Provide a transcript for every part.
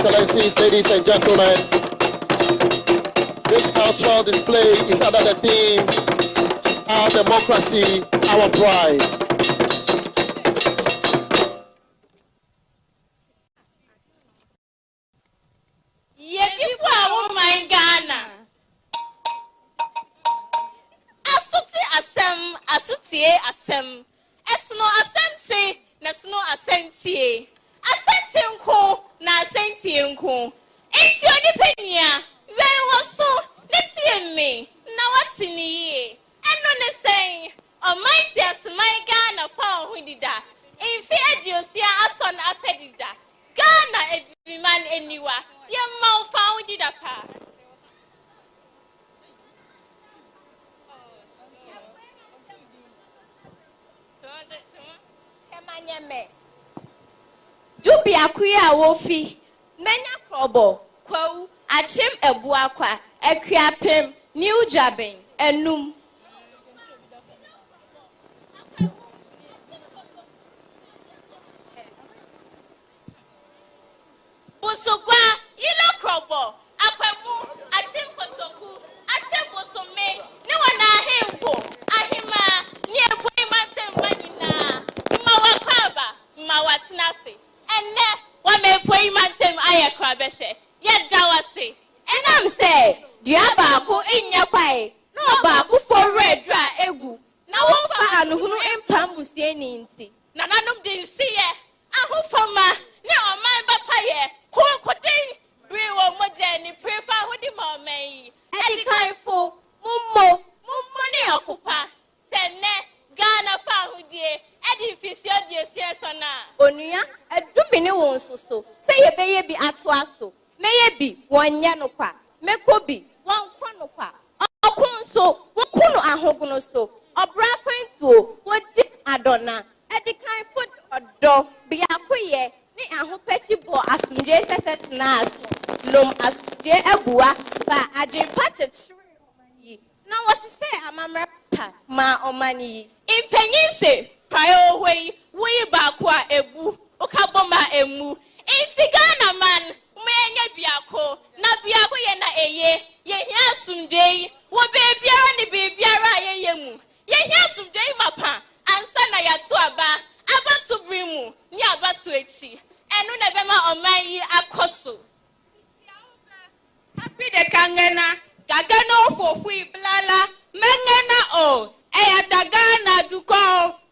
Excellencies, ladies and gentlemen, this cultural display is under the theme, Our Democracy, Our Pride. Asem esno asente na sno asente asente nko na asente nko enti oni pania wen woso netie me na watini ye eno ne sen almighty asman Ghana fa ho dida enfi adiosia aso na afedida Ghana ediman eniwa ye ma fa ho dida pa Dubi akuya wofi menya krobo kwawu achim ebu akwa akuapem new jaben enum Busogwa yilo krobo akwemu achim potoku achim bosome ne wana ahemfo ahima ne ebu imantem manina mawakwaba mawatinase enne wa me foi mantem ayekra behwe ye dawase enam say dua baako enya kwae no baako for red dra egu na wo fa anuhunu empam busie ni nti nananom de nsiye ahofama ne oman bapaye kokodin we wo moje ni prefer hodi ma oman edi kaifo mummo ne akopa senne Ghana fa hodie edi fisio die siesona onua edumi ne won soso se ye beye bi ato aso meye bi wonye no kwa meko bi won kwa no kwa okunso wokuno ahoguno so obra kwentuo wodi adona edi kan food odo bi akoye ni ahopechi bo asumje sesetna aso lom asudie ebua ba adempa chetre yi na wo se amamra pa ma omani impenyinse payo we bakwa ebu okaboma emu inti Ghana man menye biako na biako ye na eye ye hia sumdei wo bebiara ni bebiara ye yemu ye hia sumdei mapa ansa na yato aba abatu brimu ni abatu echi enu na bema oman yi akoso happy de kangena gagana ofofu iblala mengena o eya dagana duko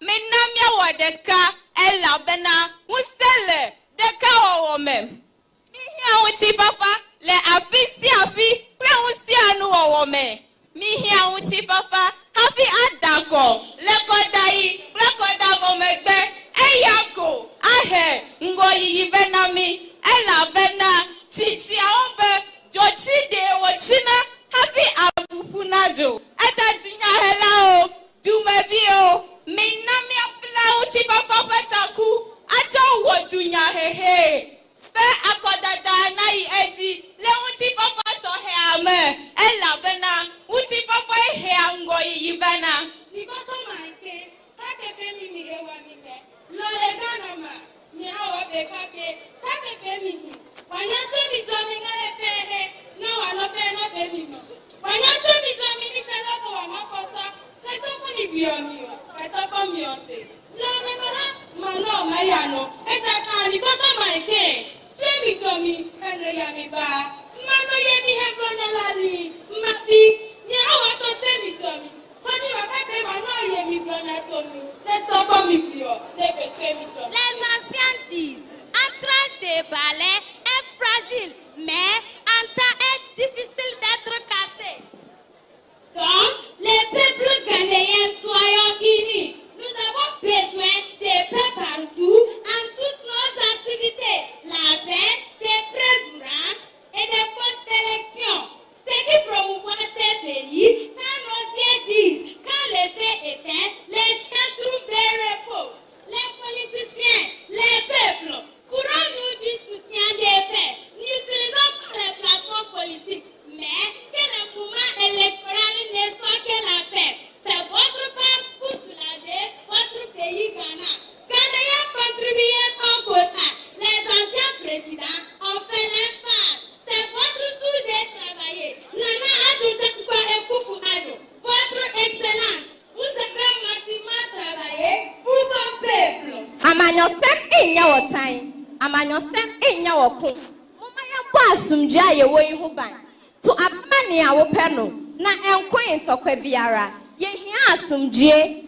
minamya wadeka ela bena mustele deka wome mihia uchi papa le afisi afi pre usi anu wome mihia uchi papa happy adako le koda momegbe eyako ahe ngoyi yibenami ela bena chichi aombe jochi de wochina happy abufunajo atajunya hello dumebio minami afla uchi papa pataku ajo wojunya hehe be akodada nai edi le uchi papa to he ame ela bena uchi papa he angoyi yibana nikoto manke kake pemi mi hewa mike lore ganama ni hawa be kake pemi wanyato mi jomi ngale pehe na walope no pemi wanyato mi jomi ni telefo wa makosa letoko ni biomio letoko mionte lone mara malo mayano etaka nikoto manke Jemi Tommy, Henry Yamiba, Mano Yemi Hebron Lali, Mati, Yawato Jemi Tommy. Honey, I can't Mano Yemi Bonatomi. Let's talk on me, Pio. Les anciens disent, un train de balai est fragile, mais un tas est difficile d'être cassé. Donc, les peuples ghanéens, soyons unis. Nous avons besoin de paix partout, en toutes nos activités. La paix, des présidents et des postes d'élection. Ce qui promouvoit ces pays, quand nos dieux disent, quand le feu éteint, les chiens trouvent des repos. Les politiciens, les peuples, courons-nous du soutien. time. Amanyosem enya woko. Mama yɛbɔ asomdwe a yɛwɔ yi ho ban. To abani a wopɛ no na ɛnko ntɔkwa biara. Yɛhia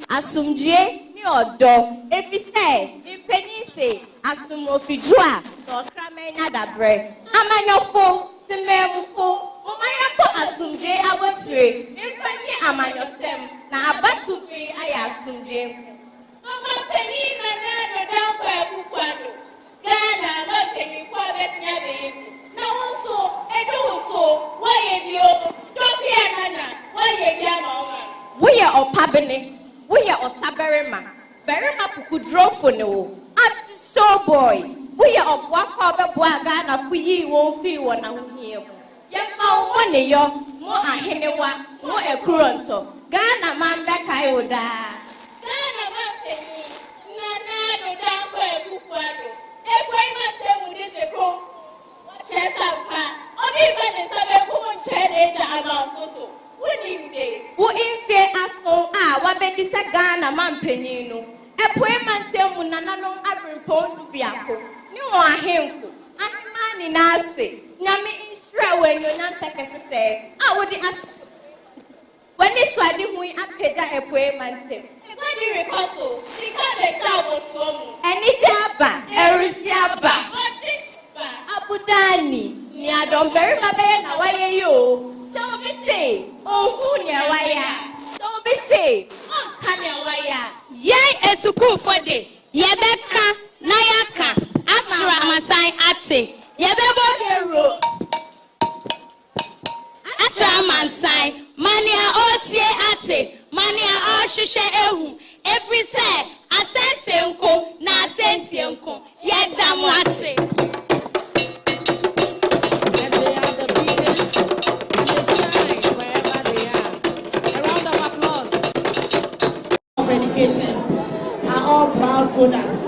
asomdwe ni ɔdɔ. Efisɛ mpanyin se asomofidwo a ɔkra manya dabrɛ. Amanyɔfo Timemufo, mama yɛbɔ asomdwe awotire. Mfani amanyosem na abatu bi ayɛ asomdwe. Mama penny na no down for a buffalo. Ghana, no penny for the snabby. No so, and also, why you don't be anana, why you mama? We are all pabene, we are all saberima. Berima could draw for no. Up to show boy. We are of what father Ghana for ye won't feel one out here. Yes, one year, more a henewa, more a curanto. Ghana man back I would die. Ghana man penny, Nana, no down for a buffalo. Every man tell me this a go. Chess up, or even in some woman chatted about also. What in day? Who in fear as for what baby said Ghana man penino? A poor man tell me Nana no every pond to be a fool. You are him. I'm man in Nasi. Nami in Shra when you're not take us to say. I would ask when this was who we up a poor man. What do you recall so? See, the shower swim. And it's Abba, Erisiaba. What this Abudani, near Don Berry Mabena, why are you? So be say, oh, who near wire? So be say, oh, can you wire? Yea, it's a cool for day. Yebeka, Nayaka, Ashra Masai Ate, Yebebo hero. Ashra Masai, Mania Otie Ate, Mania Oshisha Ehu, every say, Asentienko, na Asentienko, Yedamwase. And they are the beacons, and they shine wherever they are. A round of applause. Of education are all proud products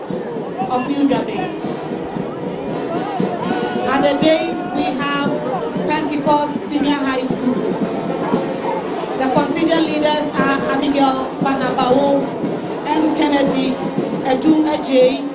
of UWA. At the days we have Pentecost Senior High School. The contingent leaders are Abigail Banabawo and Kennedy Edu Ajay.